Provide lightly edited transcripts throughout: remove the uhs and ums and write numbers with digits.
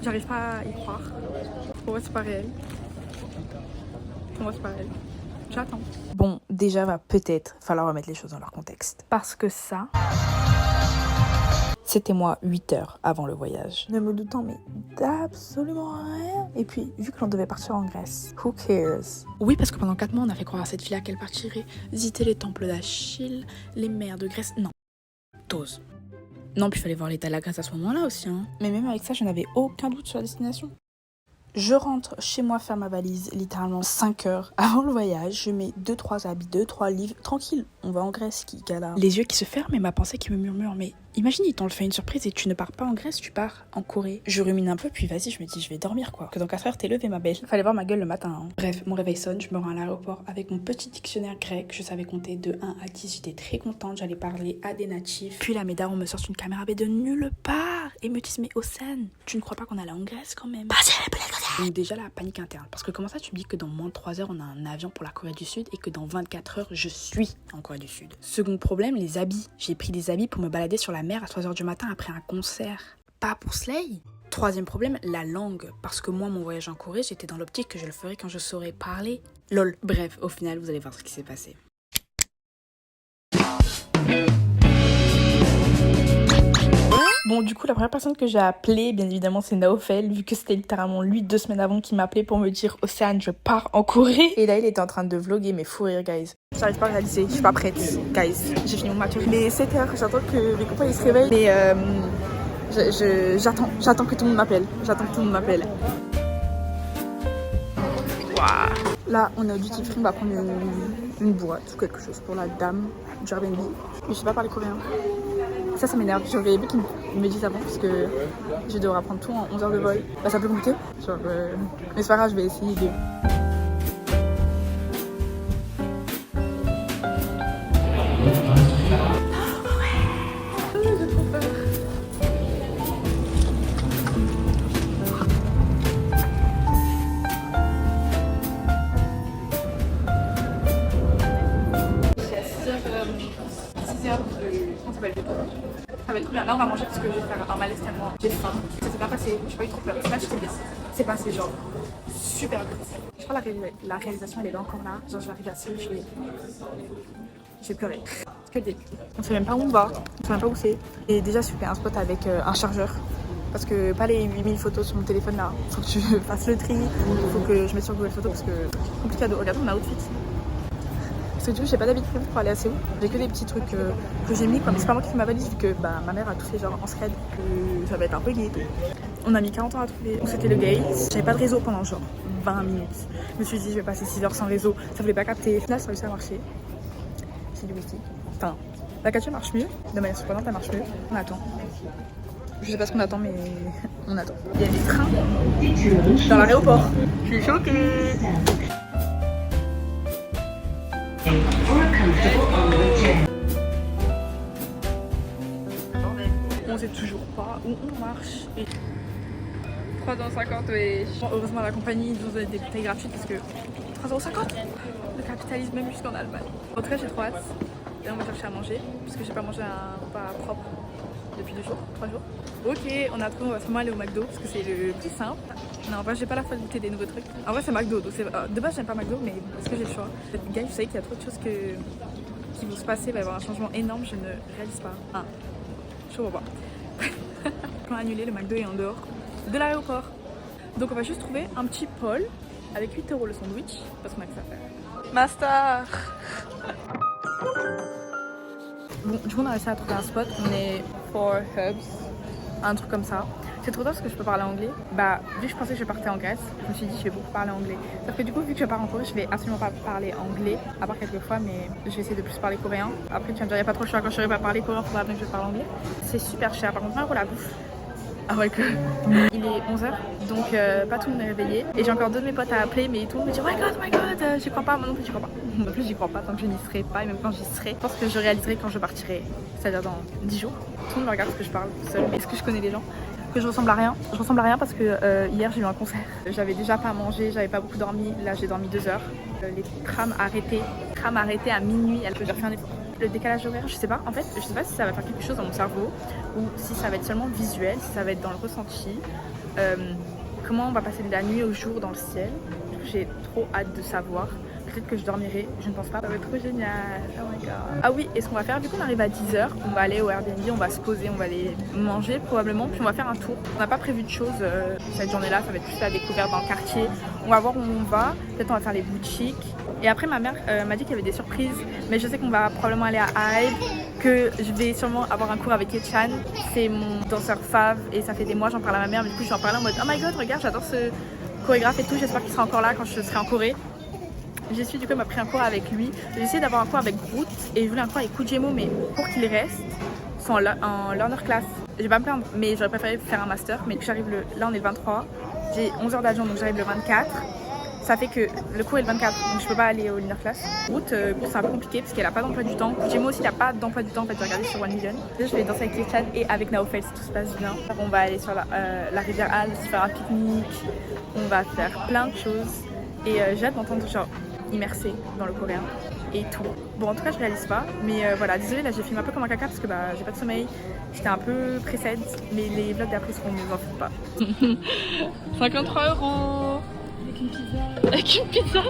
J'arrive pas à y croire. Pour moi c'est pas réel. Pour moi c'est pas réel. J'attends. Bon, déjà va peut-être falloir remettre les choses dans leur contexte. Parce que ça, c'était moi 8 heures avant le voyage. Ne me doutant mais d'absolument rien. Et puis, vu que l'on devait partir en Grèce, who cares? Oui, parce que pendant 4 mois, on a fait croire à cette fille-là qu'elle partirait visiter les temples d'Achille, les mers de Grèce. Non, t'oses. Non, puis il fallait voir l'état de la Grèce à ce moment-là aussi. Hein. Mais même avec ça, je n'avais aucun doute sur la destination. Je rentre chez moi faire ma valise littéralement 5 heures avant le voyage. Je mets 2-3 habits, 2-3 livres. Tranquille, on va en Grèce, qui gala. Les yeux qui se ferment et ma pensée qui me murmure. Mais imagine, ils t'ont fait une surprise et tu ne pars pas en Grèce, tu pars en Corée. Je rumine un peu, puis vas-y, je me dis, je vais dormir quoi. Que dans 4 heures, t'es levée, ma belle. Fallait voir ma gueule le matin. Hein. Bref, mon réveil sonne, je me rends à l'aéroport avec mon petit dictionnaire grec. Je savais compter de 1 à 10, j'étais très contente. J'allais parler à des natifs. Puis là, mes darons me sortent une caméra B de nulle part et me disent, mais Océane, tu ne crois pas qu'on allait en Grèce quand même? Donc déjà la panique interne, parce que comment ça tu me dis que dans moins de 3 heures on a un avion pour la Corée du Sud et que dans 24 heures je suis en Corée du Sud. Second problème, les habits. J'ai pris des habits pour me balader sur la mer à 3 heures du matin après un concert. Pas pour Slay. Troisième problème, la langue, parce que moi mon voyage en Corée j'étais dans l'optique que je le ferais quand je saurais parler. Lol. Bref, au final vous allez voir ce qui s'est passé. Bon, du coup, la première personne que j'ai appelée, bien évidemment, c'est Naofel, vu que c'était littéralement lui 2 semaines avant qui m'appelait pour me dire « Océane, je pars en Corée ». Et là, il était en train de vloguer, mais fou rire, guys. J'arrive pas à réaliser, je suis pas prête, guys. J'ai fini mon mature. Mais 7 heures, j'attends que mes copains ils se réveillent. Mais j'attends que tout le monde m'appelle. J'attends que tout le monde m'appelle. Waouh. Là, on est au duty free, on va prendre une boîte ou quelque chose pour la dame du Airbnb. Mais je sais pas parler coréen. Ça m'énerve. J'aurais aimé qu'ils me disent avant parce que je devrais apprendre tout en 11 heures de vol. Bah, c'est un peu compliqué. Mais c'est pas grave, je vais essayer de... Ça va être trop bien. Là, on va manger parce que je vais faire un malaise tellement j'ai faim. Ça s'est pas passé, j'ai pas eu trop peur. C'est pas que j'étais blessée. C'est passé, genre, super bien. Je crois que la réalisation, elle est là encore là. Genre, je vais arriver à Seoul, je vais pleurer. Que des. On sait même pas où on va, on sait même pas où c'est. Et déjà, je fais un spot avec un chargeur. Parce que pas les 8000 photos sur mon téléphone là. Faut que je fasse le tri. Faut que je mette sur Google Photos parce que c'est compliqué. Regardez mon outfit. Parce que du coup, j'ai pas d'habitude pour aller à Séoul. J'ai que des petits trucs que j'ai mis, quoi. Mais c'est pas moi qui fais ma valise, vu que bah, ma mère a tout fait genre en scred, que ça va être un peu gay. On a mis 40 ans à trouver. Donc c'était le gate. J'avais pas de réseau pendant genre 20 minutes. Je me suis dit, je vais passer 6 heures sans réseau. Ça voulait pas capter. Là, ça a réussi à marcher. C'est du whisky. Enfin, la 4 marche mieux. De manière surprenante, elle marche mieux. On attend. Je sais pas ce qu'on attend, mais on attend. Il y a des trains dans l'aéroport. Je suis choquée. On sait toujours pas où on marche. Et 3,50 €, oui. Bon, heureusement la compagnie nous donne des bouteilles gratuites parce que 3,50 €. Le capitalisme même jusqu'en Allemagne. En tout cas j'ai trop hâte. Et on va chercher à manger parce que j'ai pas mangé un repas propre depuis 2 jours, 3 jours. Ok, on a trouvé, on va vraiment aller au McDo parce que c'est le plus simple. Non, en vrai, j'ai pas la foi de goûter des nouveaux trucs. En vrai, c'est McDo. Donc de base, j'aime pas McDo, mais est-ce que j'ai le choix? Gars, vous savez qu'il y a trop de choses qui vont se passer. Il va y avoir un changement énorme, je ne réalise pas. Ah, je vois pas. On a annulé, le McDo est en dehors de l'aéroport. Donc, on va juste trouver un petit pôle avec 8 € le sandwich parce qu'on a que ça à faire. Master! Bon, du coup, on a réussi à trouver un spot. On est 4 Hubs, un truc comme ça. C'est trop tard parce que je peux parler anglais. Bah, vu que je pensais que je partais en Grèce, je me suis dit je vais beaucoup parler anglais. Sauf que du coup, vu que je pars en Corée, je vais absolument pas parler anglais, à part quelques fois, mais je vais essayer de plus parler coréen. Après, tu vas me dire, il n'y a pas trop de choix quand je serai pas parler coréen, faudra bien que je parle anglais. C'est super cher, par contre, 20 € la bouffe. Ah ouais, que. Il est 11 h, donc pas tout le monde est réveillé. Et j'ai encore 2 de mes potes à appeler, mais tout le monde me dit oh my god, j'y crois pas, moi non plus j'y crois pas. En plus, j'y crois pas tant que je n'y serai pas, et même quand j'y serai, je pense que je réaliserai quand je partirai, c'est-à-dire dans 10 jours. Tout le monde me regarde parce que je parle seule, mais est-ce que je connais les gens? Que je ressemble à rien. Je ressemble à rien parce que hier j'ai eu un concert. J'avais déjà pas mangé, j'avais pas beaucoup dormi. Là j'ai dormi 2 heures. Les trams arrêtés à minuit. J'ai refait un effort. le décalage horaire, je sais pas. En fait, je sais pas si ça va faire quelque chose dans mon cerveau ou si ça va être seulement visuel, si ça va être dans le ressenti. Comment on va passer de la nuit au jour dans le ciel. J'ai trop hâte de savoir. Peut-être que je dormirai, je ne pense pas. Ça va être trop génial. Oh my god. Ah oui, et ce qu'on va faire, vu qu'on arrive à 10h, on va aller au Airbnb, on va se poser, on va aller manger probablement, puis on va faire un tour. On n'a pas prévu de choses cette journée-là, ça va être plus la découverte dans le quartier. On va voir où on va, peut-être on va faire les boutiques. Et après ma mère m'a dit qu'il y avait des surprises, mais je sais qu'on va probablement aller à Hybe, que je vais sûrement avoir un cours avec Echan. C'est mon danseur fave et ça fait des mois j'en parle à ma mère, mais du coup je lui en parlais en mode oh my god regarde j'adore ce chorégraphe et tout, j'espère qu'il sera encore là quand je serai en Corée. J'ai su du coup il m'a pris un cours avec lui. J'ai essayé d'avoir un cours avec Groot et je voulais un cours avec Kujemo, mais pour qu'il reste, sont en learner class. Je vais pas me plaindre, mais j'aurais préféré faire un master. Mais j'arrive là on est le 23, j'ai 11 heures d'avion donc j'arrive le 24. Ça fait que le cours est le 24, donc je peux pas aller au learner class. Groot, c'est un peu compliqué parce qu'elle a pas d'emploi du temps. Kujemo aussi il a pas d'emploi du temps en fait, j'ai regardé sur 1 million. Je vais danser avec Echan et avec Naofel si tout se passe bien. On va aller sur la rivière Alves, faire un pique-nique, on va faire plein de choses. Et j'ai hâte d'entendre genre immersée dans le coréen et tout. Bon en tout cas je réalise pas, mais voilà, désolée là j'ai filmé un peu comme un caca parce que bah j'ai pas de sommeil, j'étais un peu pressée, mais les vlogs d'après seront mieux, en fait pas. 53 €. Avec une pizza. Avec une pizza.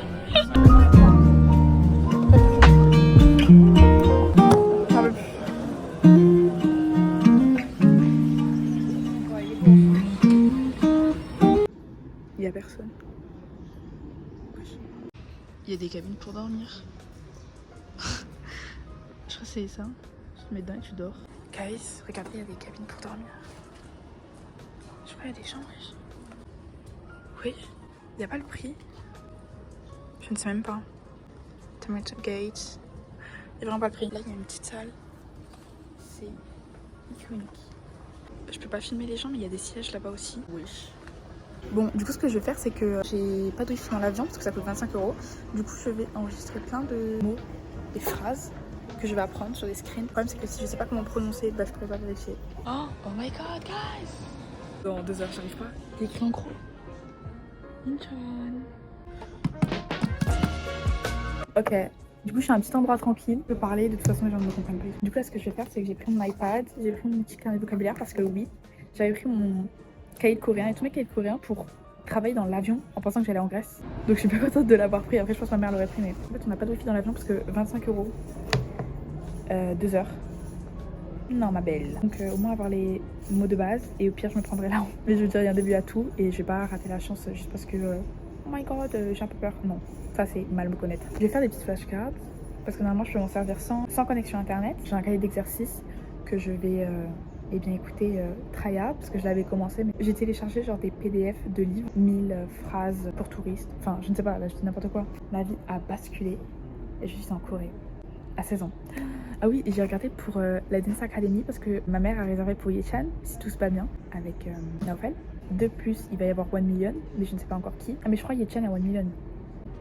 Il y a personne. Il y a des cabines pour dormir. Je crois que c'est ça. Tu te mets dedans et tu dors. Guys, regardez, il y a des cabines pour dormir. Je crois qu'il y a des chambres. Oui, il n'y a pas le prix. Je ne sais même pas. Tomato Gate. Il n'y a vraiment pas le prix. Là, il y a une petite salle. C'est iconique. Je peux pas filmer les gens, mais il y a des sièges là-bas aussi. Oui. Bon, du coup, ce que je vais faire, c'est que j'ai pas de wifi dans l'avion parce que ça coûte 25 €. Du coup, je vais enregistrer plein de mots et phrases que je vais apprendre sur des screens. Le problème, c'est que si je sais pas comment prononcer, bah je pourrais pas vérifier. Oh my god, guys! Dans 2 heures, j'arrive pas. C'est écrit en gros. Incheon. Ok. Du coup, je suis à un petit endroit tranquille. Je peux parler, de toute façon, les gens ne me comprennent pas. Du coup, là, ce que je vais faire, c'est que j'ai pris mon iPad, j'ai pris mon petit carnet de vocabulaire parce que oui, j'avais pris mon cahier de coréen et tous mes cahiers de coréen pour travailler dans l'avion en pensant que j'allais en Grèce. Donc je suis pas contente de l'avoir pris. Après je pense que ma mère l'aurait pris, mais en fait on n'a pas de wifi dans l'avion parce que 25 €, 2 heures. Non ma belle. Donc au moins avoir les mots de base et au pire je me prendrai là-haut. Mais je veux dire il y a un début à tout et je vais pas rater la chance juste parce que oh my god j'ai un peu peur. Non, ça c'est mal me connaître. Je vais faire des petites flashcards parce que normalement je peux m'en servir sans connexion internet. J'ai un cahier d'exercice que je vais et bien écoutez, Traya, parce que je l'avais commencé, mais j'ai téléchargé genre des PDF de livres, 1000 phrases pour touristes. Enfin, je ne sais pas, là je dis n'importe quoi. Ma vie a basculé et je suis en Corée à 16 ans. Ah oui, et j'ai regardé pour la Dance Academy parce que ma mère a réservé pour Yechan, si tout se passe bien, avec Naofel. De plus, il va y avoir 1 million, mais je ne sais pas encore qui. Ah mais je crois Yechan a 1 million.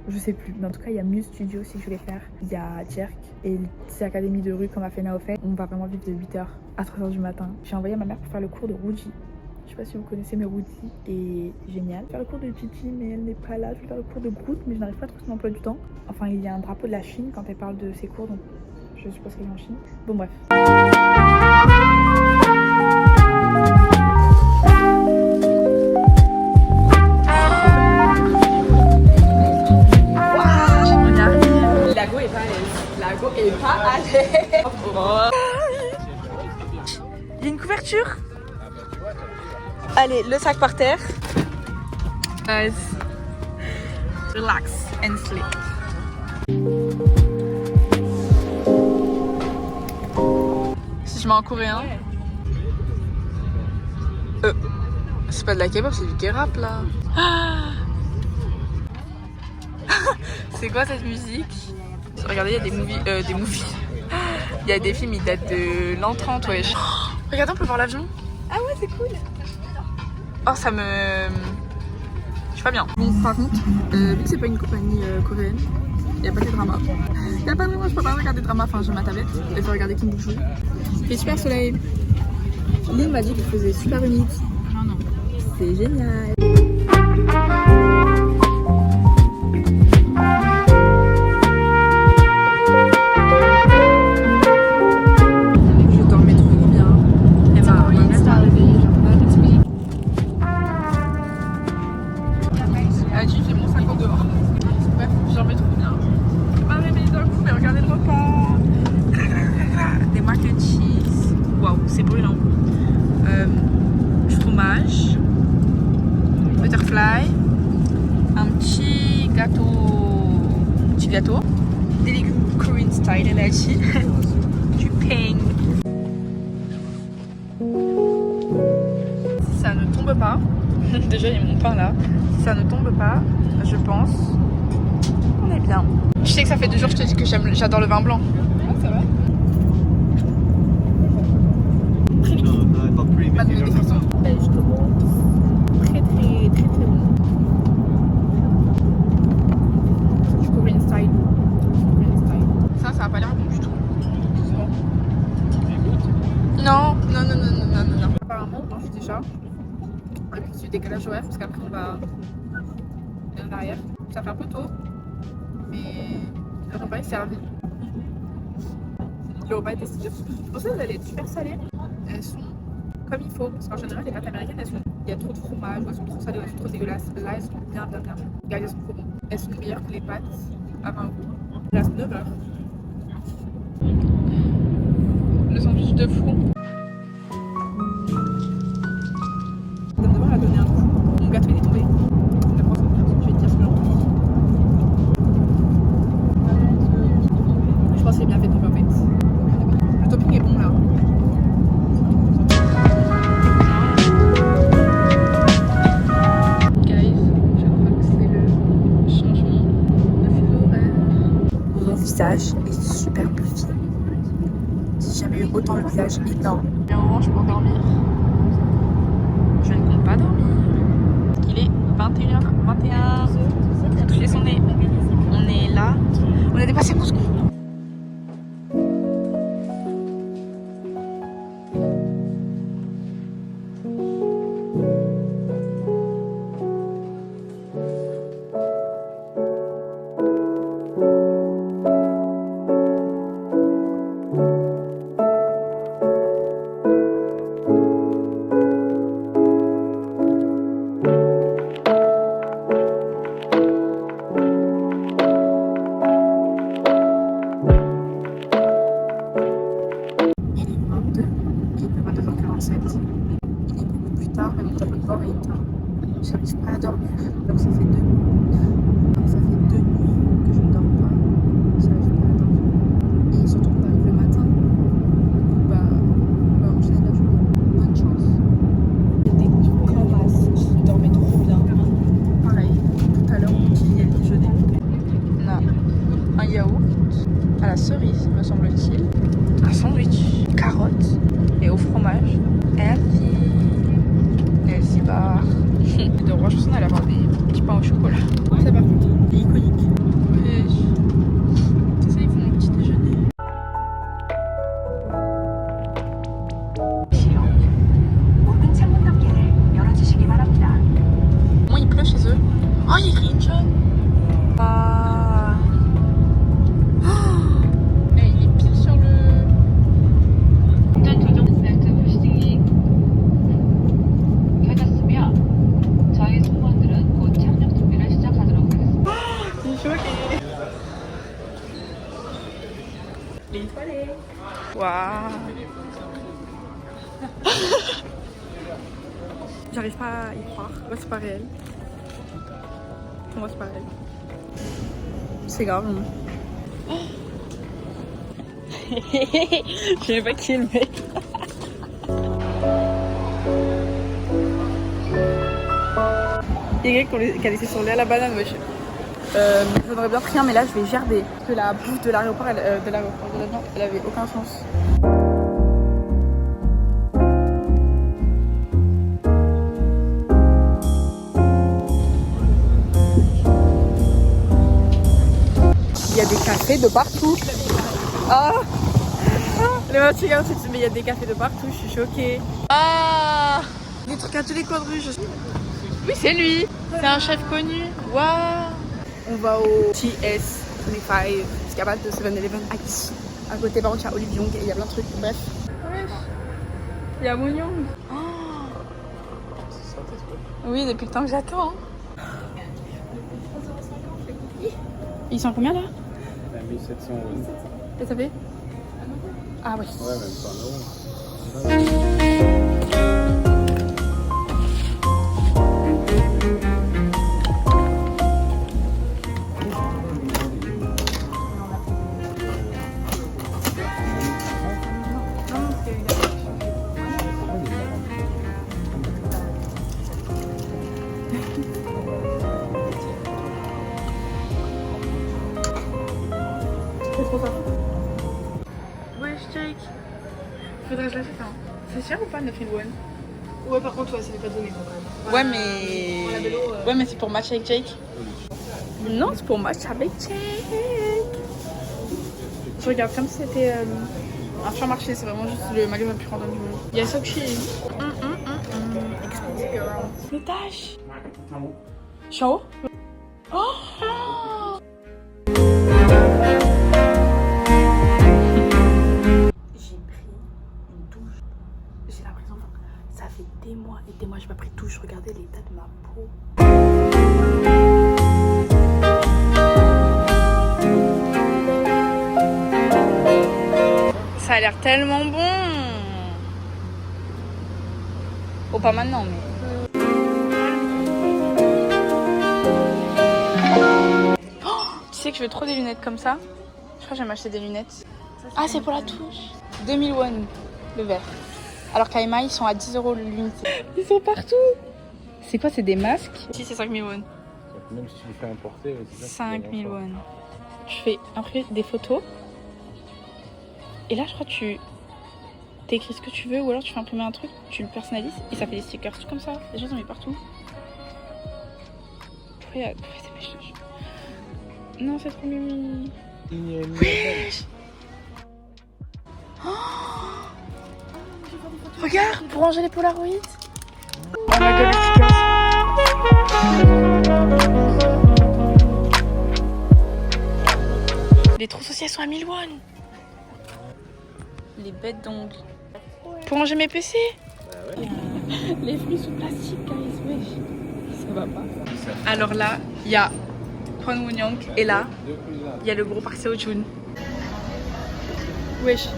Je sais plus, mais en tout cas il y a Muse Studio aussi que je voulais faire. Il y a Jerk et ces académies de rue comme a fait Naofel. On va vraiment vivre de 8h à 3h du matin. J'ai envoyé à ma mère pour faire le cours de Ruji. Je sais pas si vous connaissez, mais Ruji est génial. Je vais faire le cours de Gigi, mais elle n'est pas là. Je vais faire le cours de Groot, mais je n'arrive pas à trouver son emploi du temps. Enfin, il y a un drapeau de la Chine quand elle parle de ses cours, donc je suppose qu'elle est en Chine. Bon bref. Et pas aller. Il y a une couverture. Allez, le sac par terre. Guys, relax and sleep. Si je mets en coréen. C'est pas de la K-pop, c'est du K-rap là. C'est quoi cette musique? Regardez, il y a des movies. Il y a des films, ils datent de l'an 30, wesh. Oh, regardez, on peut voir l'avion. Ah ouais, c'est cool. Oh, ça me... Je suis pas bien. Bon, par contre, vu que c'est pas une compagnie coréenne, il n'y a pas de drama. Il n'y a pas de drama, je peux pas regarder de drama. Enfin, j'ai ma tablette et je vais regarder Kim Bok-joo. Il fait super soleil. Lynn m'a dit qu'il faisait super humide. Non. C'est génial. butterfly, un petit gâteau, des légumes Korean style, elle a dit, du peng. Si ça ne tombe pas, déjà il y a mon pain là, si ça ne tombe pas, je pense qu'on est bien. Tu sais que ça fait 2 jours que je te dis que j'adore le vin blanc. Ah, c'est vrai. Pas de des frissons. Je commence très bon. Du Korean style. Ça a pas l'air bon du tout. Non. Apparemment, on mange déjà avec du décalage horaire parce qu'après on va en arrière. Ça fait un peu tôt, mais le repas est servi. Le repas était stylé. Je pensais qu'elles allaient être super salées. Elles sont comme il faut, parce qu'en général les pâtes américaines il y a trop de fromage, elles sont trop salées, elles sont trop dégueulasses. Là elles sont bien. Regarde, elles sont trop bonnes. Elles sont meilleures que les pâtes avant goût. Il reste 9 heures. Le sandwich de fou. On va devoir la donner un coup. Mon gâteau il est tombé. Je vais te dire ce que j'en pense. Je pense qu'il est bien fait tomber en fait. Le topping est bon là. Est super puffy. J'ai jamais eu autant le visage énorme. Bien orange pour dormir. Je ne compte pas dormir. Il est 21h21. Toucher son nez. On est là. On a dépassé Moscou. J'arrive pas à dormir, donc ça fait 2 nuits. Donc ça fait 2 nuits que je ne dors pas. J'arrive pas à dormir. Et surtout qu'on arrive le matin. On va enchaîner la journée. Bonne chance. J'étais comme as, je dormais trop bien. Pareil, tout à l'heure on petit déjeuner. On a un yaourt à la cerise, me semble-t-il. Un sandwich, carottes et au fromage. Elsie bar. De roi, je pense qu'on allait avoir des petits pains au chocolat. Ça par contre, c'est iconique. Ouais. C'est ça, ils font mon petit déjeuner. Comment il pleut chez eux? Oh, il y a écrit Incheon. Ah. Et il est pile sur le... Waouh. J'arrive pas à y croire. Moi c'est pas réel. Pour moi c'est pas réel. C'est grave. Oh. Je sais pas qui est le mec. Il y a quelqu'un qui a laissé son lait à la banane, wesh. J'en aurais bien pris un, mais là je vais gerber. Parce que la bouffe de l'aéroport, elle avait aucun sens. Il y a des cafés de partout. Ah, les meufs, regarde, mais il y a des cafés de partout, je suis choquée. Ah, des trucs à tous les coins de rue. Oui, c'est lui. C'est un chef connu. Waouh. On va au TS25, c'est capable de 7-Eleven à ici. À côté, par contre, il y a Olive Young et il y a plein de trucs. Bref. Ouais. Il y a Moon Young. Oh. Oui, depuis le temps que j'attends. Ils sont combien là? 1700 euros. Et ça fait? Ah oui. Ouais, même pas un euro. C'est trop ça. Ouais, Jake. Faudrait que je l'achète, hein. C'est cher ou pas 9000 won? Ouais, par contre, ouais, ça n'est pas donné quand même. Ouais, mais. Ouais, mais c'est pour match avec Jake. Non, c'est pour match avec Jake. Je regarde comme si c'était un supermarché, c'est vraiment juste le magasin le plus random du monde. Il y a Sokchi. Expensive girl. L'étage. Je suis en haut. Oh! J'ai pris une douche. J'ai l'impression que ça fait des mois et des mois que j'ai pas pris de douche. Regardez l'état de ma peau. Ça a l'air tellement bon. Oh, pas maintenant, mais. Oh, tu sais que je veux trop des lunettes comme ça. Je crois que je vais m'acheter des lunettes. Ah, c'est pour la touche. 2000 won le verre. Alors qu'à Emma, ils sont à 10 € l'unité. Ils sont partout. C'est quoi, c'est des masques? Si, c'est 5000 won. Même si tu les fais importer, 5000 won. Tu fais imprimer des photos. Et là, je crois que tu t'écris ce que tu veux ou alors tu fais imprimer un truc, tu le personnalises et ça fait des stickers tout comme ça. Les gens en mettent partout. Pourquoi c'est pas cher? Non, c'est trop mimi. Oui. Oh, regarde, pour ranger les Polaroids. Oh my god, les stickers. Les trousses aussi, elles sont à 1000 won. Les bêtes d'ongles. Pour ranger mes PC. Bah ouais. Les fruits sous plastique, guys, wesh. Ça va pas. Alors là, il y a Kwon Woon-young et là, il y a le gros Park Seo-joon. Wesh.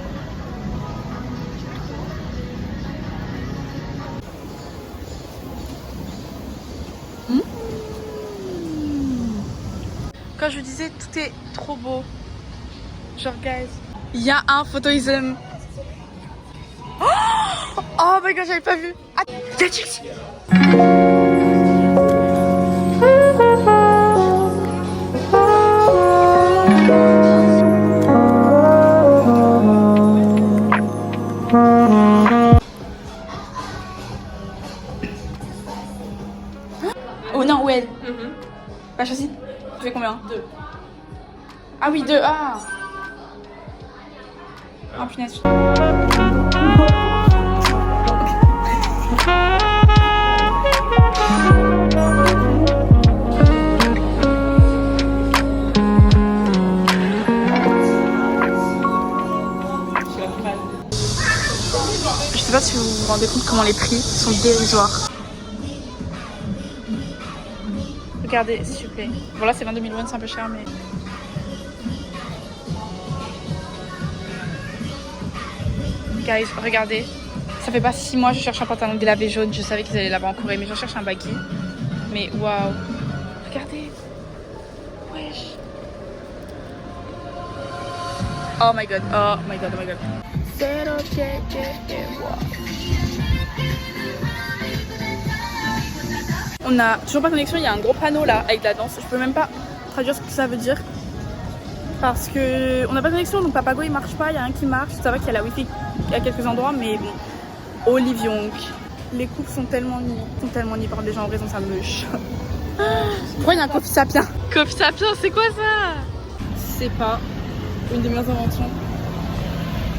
Quand je vous disais, tout est trop beau. Genre, guys, il y a un photoism. Oh my god, j'avais pas vu. Ah, oh non, où elle? Bah, choisis. Tu fais combien? 2. Ah oui, 2. Ah. Oh punaise. Je sais pas si vous vous rendez compte comment les prix sont dérisoires. Regardez, s'il vous plaît. Bon là c'est 22 000 won, c'est un peu cher mais... Guys, regardez. Ça fait pas 6 mois que je cherche un pantalon délavé jaune. Je savais qu'ils allaient l'avoir en Corée, mais je cherche un baggy. Mais waouh. Regardez. Wesh. Oh my god, oh my god, oh my god. On a toujours pas de connexion, il y a un gros panneau là avec la danse. Je peux même pas traduire ce que ça veut dire. Parce que on n'a pas de connexion, donc Papago il marche pas, il y a un qui marche. Ça va qu'il y a la wifi à quelques endroits, mais bon. Olive Young. Les couples sont tellement nus par des gens en raison, ça me choque. Pourquoi il y a un Coffee Sapien? Coffee Sapien, c'est quoi ça? C'est pas une des meilleures inventions.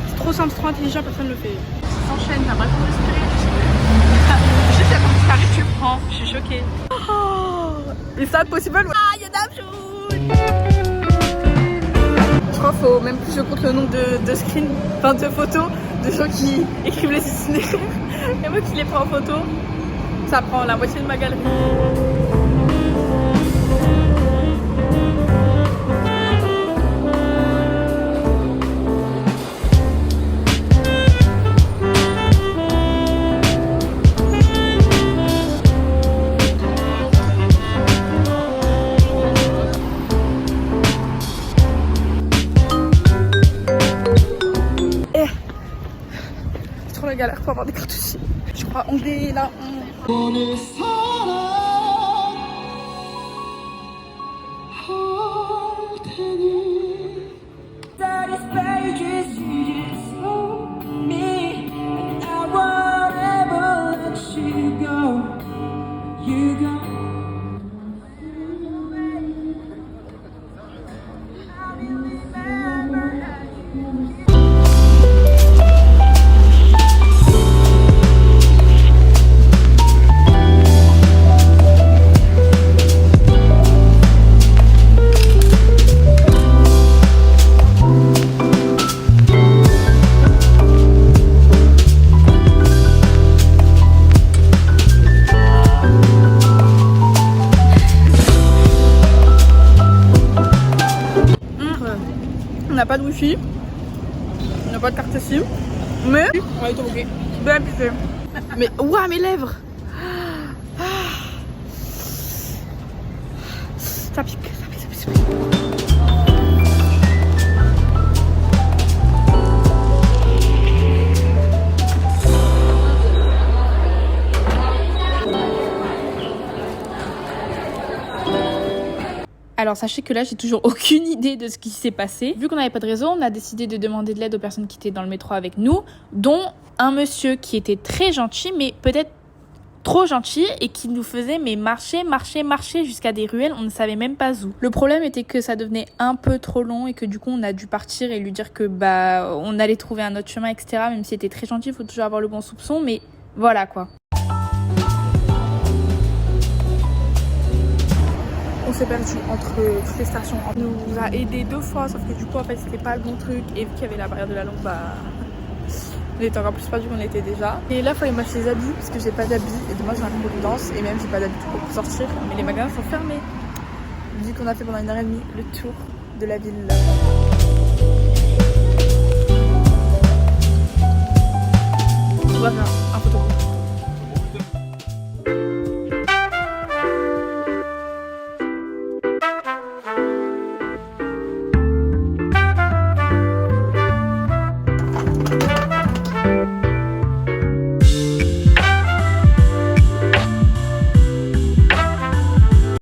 C'est trop simple, trop intelligent, personne ne le fait. S'enchaîne, t'as pas trop respirer. Juste avant que ça arrive, tu le prends. Je suis choquée. Oh, is that possible? Ah, il y a d'abjoun. Je crois qu'il faut même plus je compte le nombre de screens, enfin de photos de gens qui écrivent les itinéraires. Et moi qui les prends en photo, ça prend la moitié de ma galerie. galère pour avoir des cartouches. Je crois on est là. n'a pas de wifi, on n'a pas de carte SIM, mais On va être ok. bien piqué. Mais ouah, mes lèvres. Ça pique, ça pique, ça pique, ça pique. Alors sachez que là j'ai toujours aucune idée de ce qui s'est passé. Vu qu'on n'avait pas de réseau, on a décidé de demander de l'aide aux personnes qui étaient dans le métro avec nous, dont un monsieur qui était très gentil, mais peut-être trop gentil, et qui nous faisait marcher jusqu'à des ruelles, on ne savait même pas où. Le problème était que ça devenait un peu trop long et que du coup on a dû partir et lui dire que on allait trouver un autre chemin, etc. Même s'il était très gentil, il faut toujours avoir le bon soupçon, mais voilà quoi. On s'est perdu entre toutes les stations. On nous a aidé 2 fois, sauf que du coup en fait c'était pas le bon truc, et vu qu'il y avait la barrière de la langue, on était encore plus perdu qu'on était déjà. Et là il fallait m'acheter des habits parce que j'ai pas d'habits, et demain j'ai un cours de danse et même j'ai pas d'habits pour sortir, mais les magasins sont fermés. Vu qu'on a fait pendant 1h30 le tour de la ville. On va faire un photo.